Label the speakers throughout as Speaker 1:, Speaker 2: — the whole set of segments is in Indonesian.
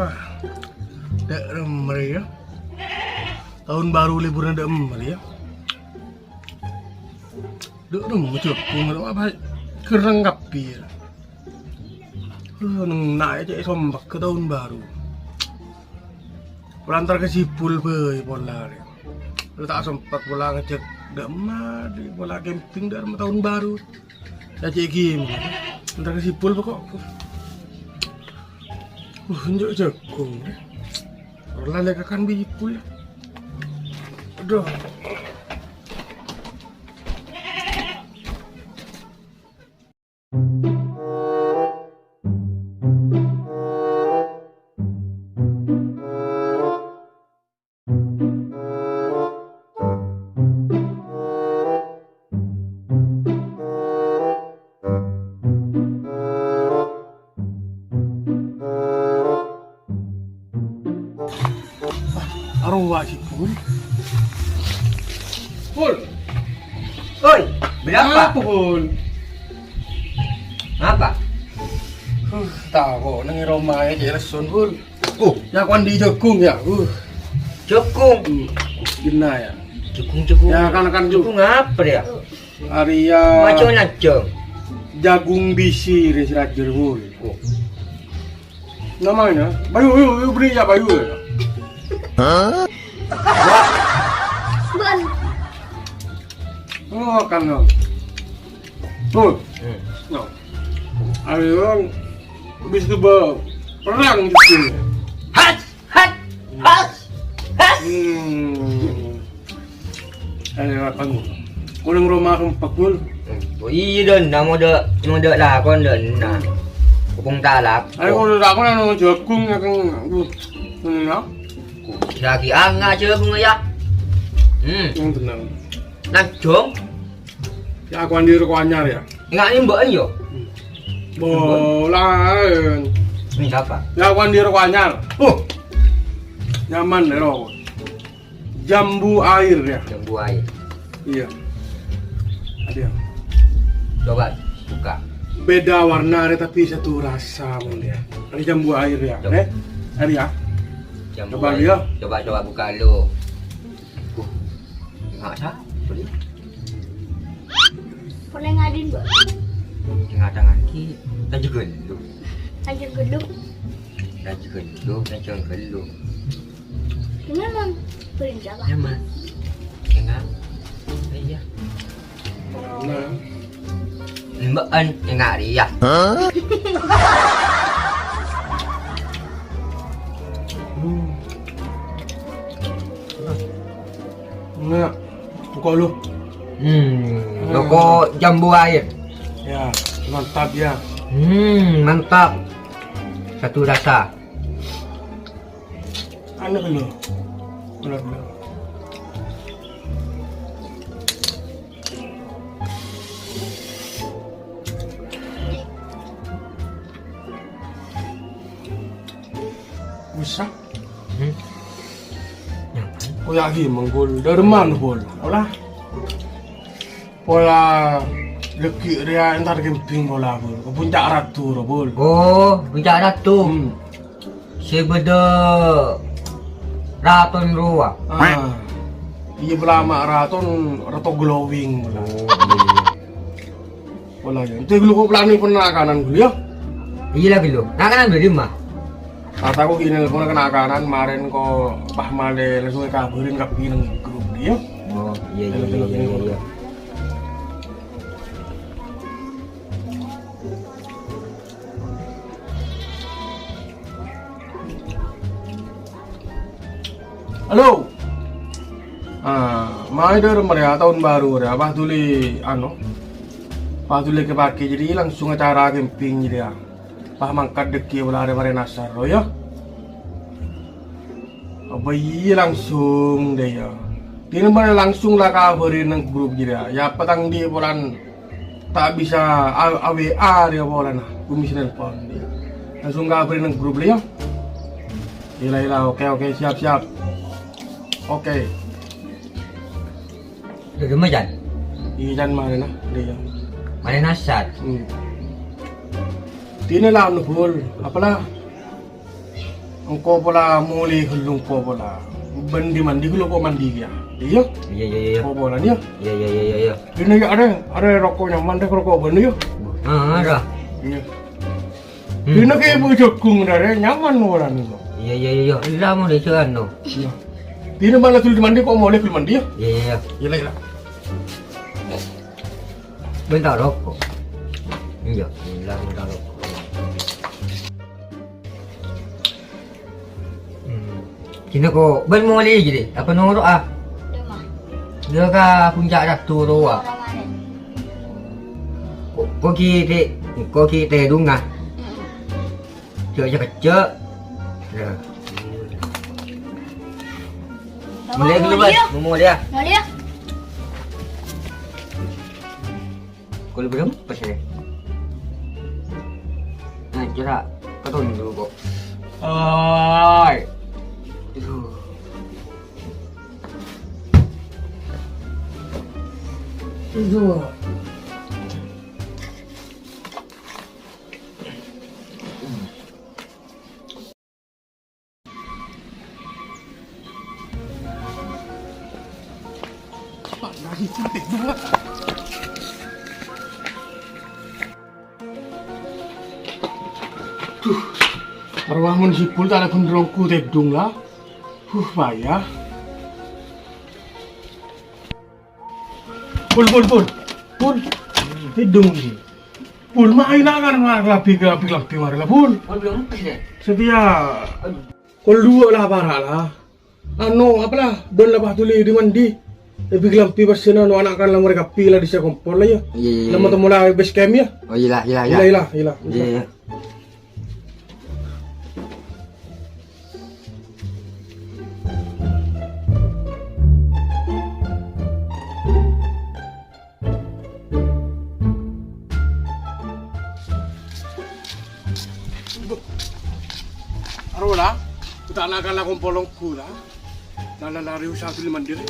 Speaker 1: Wah, dek ya. Tahun baru liburan dek ya. Dek macam kung apa kerang kapi. Nung naik aja sombak ke tahun baru. Pelantar ke Sipul be pola. Lu tak sempat pulang ngecek dek di pola camping dari tahun baru. Ya cek game. Antar ke Sipul kok. Unjuk jagung. Orang lagi kan Sipul. Aduh. Arwah Sipul. Pul.
Speaker 2: Oi, berapa?
Speaker 1: Pul?
Speaker 2: Apa?
Speaker 1: Tahu nang Roma ya reson Pul. Ya kan di jagung ya.
Speaker 2: Jukung.
Speaker 1: Gina ya.
Speaker 2: Jukung.
Speaker 1: Ya kan
Speaker 2: Jukung apa ya?
Speaker 1: Arya
Speaker 2: Macam aja.
Speaker 1: jagung bisi res rajer Pul. Namanya Bayu beri ya Bayu.
Speaker 3: Hah?
Speaker 1: Oh kan no. Tuh. No. Ayo bisa perang gitu.
Speaker 2: Hat.
Speaker 1: Ayo kan. Kuling rumah keempat Pul.
Speaker 2: Oh iya dan nama dah lakon dan nah. Kupung talak.
Speaker 1: Ayo kalau aku nang jagung ya kan. Nah.
Speaker 2: Lagi anga aja bunga ya.
Speaker 1: Yang tenang.
Speaker 2: Nah jong.
Speaker 1: Ya aku andir ko anyar ya.
Speaker 2: Ingat ni mbak yo.
Speaker 1: Bolan.
Speaker 2: Ini siapa?
Speaker 1: Ya aku andir ko anyar. Nyaman deh lo. Jambu air ya.
Speaker 2: Jambu air.
Speaker 1: Iya. Ada.
Speaker 2: Coba buka.
Speaker 1: Beda warna ada tapi satu rasa mon ya. Ini jambu air ya. Ada ya.
Speaker 2: Jambu
Speaker 1: Coba
Speaker 2: air.
Speaker 1: lihat.
Speaker 2: Coba buka lu. Enggak sah. Boleh.
Speaker 3: Boleh ngadin, Mbak.
Speaker 2: Tengah tangan ki. Dan juga lu.
Speaker 3: Ajar geduk. Ini memang perintah Pak.
Speaker 2: Nyaman. Enggak. Iya.
Speaker 1: Nah.
Speaker 2: Mbak an enggak dia.
Speaker 3: Hah?
Speaker 1: Nah. Buka lu.
Speaker 2: Loko jambu air.
Speaker 1: Ya, mantap ya.
Speaker 2: Mantap. Satu rasa.
Speaker 1: Anu dulu. Benar. Bisa? Kau yakin menggol dari mana bol? Pola leki dia entar camping bola bol. Ke puncak ratu bol.
Speaker 2: Oh, puncak ratu. Sebeda raton ruah.
Speaker 1: Iya belama raton rato glowing bola. Bola ya. Itu dulu kau pelani penakanan dulu ya?
Speaker 2: Iya lagi lo. Nakanan beri mah.
Speaker 1: Kataku gini telepon kenakanan kemarin kok Pak Male langsung kabarin kapi nang grup dia.
Speaker 2: Oh iya.
Speaker 1: Halo. Mai dari mereka tahun baru ya. Pas tuli ke pagi jadi langsung acara camping jadi ya. Pak mangkat deki bola ada nasar lo ya. Apa iya langsung deh ya. Ini mana langsung lah kabarin nang grup jadi ya. Petang di bulan tak bisa AWA dia bulan komisi nelpon dia. Langsung kabarin nang grup dia. Ila oke siap. Oke.
Speaker 2: Udah majan.
Speaker 1: Ijan mana dia.
Speaker 2: Mana nasar.
Speaker 1: Tini lah nubul, apalah engkau pula mulai hulung kau pula. Bendi mandi kalau kau mandi dia. Iya.
Speaker 2: Iya.
Speaker 1: Kau pula ni ya.
Speaker 2: Iya.
Speaker 1: Ini ada rokok nyaman deh kalau kau bendi ya.
Speaker 2: Ada.
Speaker 1: Iya. Ini kayak bujukung dah nyaman orang ni.
Speaker 2: Iya. Lama dia ceran tu.
Speaker 1: Iya. Ini malah sulit mandi kau mulai sulit mandi ya.
Speaker 2: Iya.
Speaker 1: Iya.
Speaker 2: Bentar rokok. Iya, bentar rokok. Kena ko ben mo lagi je. Apa nurut ah?
Speaker 3: Rumah.
Speaker 2: Dia ka puncak dah tu tu ah.
Speaker 3: Orang mana?
Speaker 2: Ko ki te dung ah. Cek kecek. Ya. Mulai dulu bas. Mau dia.
Speaker 3: Mau dia?
Speaker 2: Kau lebih apa sih? Nah, kira kau tahu dulu kok. Ay. Itu.
Speaker 1: Lagi cantik juga. Arwah munisipul tak ada kunderongku tedung lah. Payah. Pul. Tedung ni. Pul main akan ngelapi mari lah pul.
Speaker 2: Kau belum apa sih?
Speaker 1: Setia. Kau dua lah parah lah. Ano apalah don lah tulis di mandi. Tapi gelampi bersena no anak kan lah mereka pilih di saya kompor lah ya.
Speaker 2: Iya.
Speaker 1: Nama temu lah base camp ya.
Speaker 2: Oh iya. Iya.
Speaker 1: Arola, kita anak lah kompolongku lah. Nala lari usaha tulis mandiri.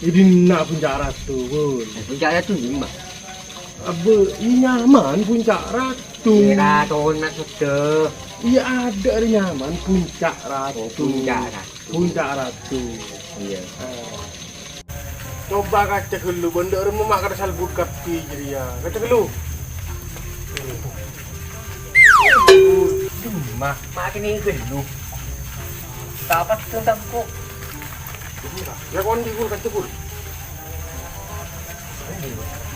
Speaker 1: Ini nak puncak ratu pun.
Speaker 2: Puncak ratu ni mbak.
Speaker 1: Apa ini nyaman puncak ratu.
Speaker 2: Kira tahun nak sudah.
Speaker 1: Iya ada ada nyaman puncak ratu.
Speaker 2: Puncak Ratu.
Speaker 1: Puncak ratu.
Speaker 2: Iya.
Speaker 1: Coba kaca dulu, benda orang memakan salbut kapi jadi ya. Kaca dulu.
Speaker 2: Mah, makin ini gelu. Dapat tentang kok.
Speaker 1: Ya kawan di kul kaca kul.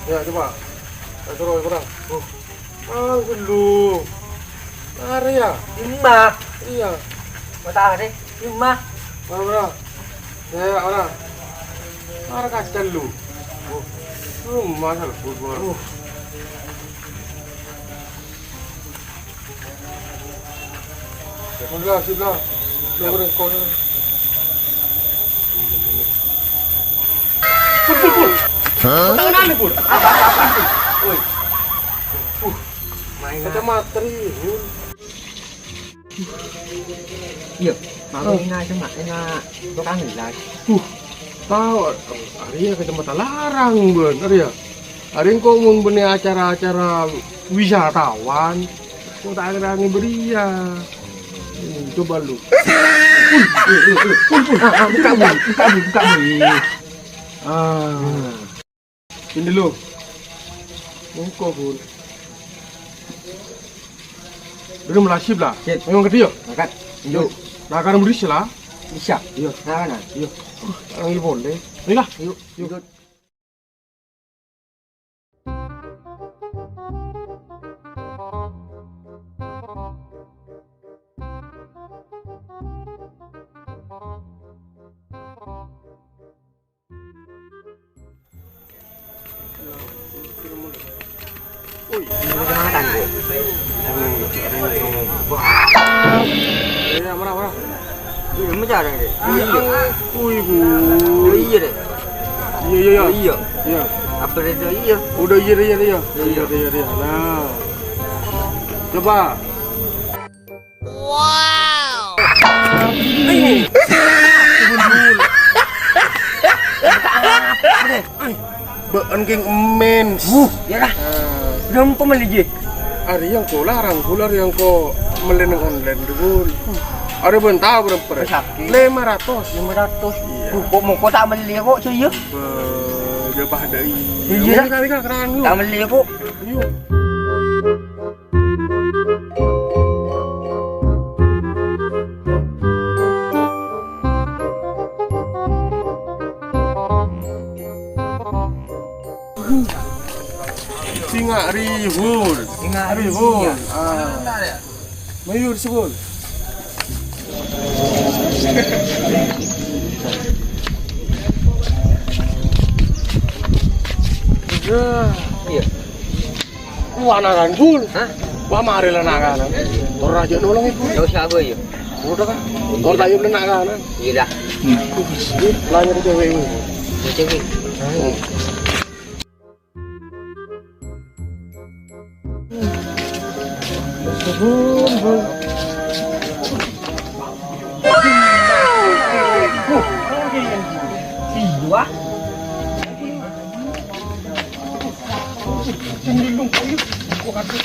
Speaker 1: Ya coba. Terus kurang. Dulu. Ada ya?
Speaker 2: 5.
Speaker 1: Iya.
Speaker 2: Mata deh. 5.
Speaker 1: Mana? Ya mana? Ada kaca dulu. Rumah salbut baru. Sebelah. Pul. Tangan ane pul. Oi.
Speaker 2: Main
Speaker 1: Kacamata nih.
Speaker 2: Iya. Mau ini aja mak, ini tukang gelas.
Speaker 1: Tahu, hari ya kacamata larang bener ya. Hari ini kok mau benih acara-acara wisatawan, kok tak ada beri ya. Coba lu. Buka bul. Ini dulu. Buka bul. Dulu melasip lah. Memang gede ya.
Speaker 2: Makan.
Speaker 1: Yuk. Nah kan beris lah.
Speaker 2: Bisa. Iya. Nah.
Speaker 1: Yuk. Ang libon deh. Ayolah.
Speaker 2: Yuk. Ini makan gue.
Speaker 1: Ya, mana?
Speaker 2: Ini macam mana deh?
Speaker 1: Ibu.
Speaker 2: Iya deh.
Speaker 1: Iya. Iya.
Speaker 2: Apa deh iya?
Speaker 1: Udah iya. Nah. Coba.
Speaker 3: Wow.
Speaker 1: Ini. Beengking mens.
Speaker 2: Ya lah. Nampak meliji.
Speaker 1: Ada yang kau larang, pular yang kau meleneng online dulu. Ada bentah berapa?
Speaker 2: Sakit.
Speaker 1: 500.
Speaker 2: 500.
Speaker 1: Iya.
Speaker 2: Kok mau kau tak beli kok cuy?
Speaker 1: Dia bahadai.
Speaker 2: Iya.
Speaker 1: Kali kerangan lu.
Speaker 2: Tak beli kok.
Speaker 1: Yuk. Singa ribul. Mayur sebul.
Speaker 2: Iya.
Speaker 1: Wanagan bul.
Speaker 2: Hah?
Speaker 1: Wah mari lenaganan. Ora aja nolong ibu.
Speaker 2: Tahu siapa ya?
Speaker 1: Udah kan. Ora tayo lenaganan.
Speaker 2: Iya dah.
Speaker 1: Lanya di cewek ini.
Speaker 2: Macam ni.
Speaker 1: Bul.
Speaker 2: Iya.
Speaker 1: Cenderung kayu. Kok kata.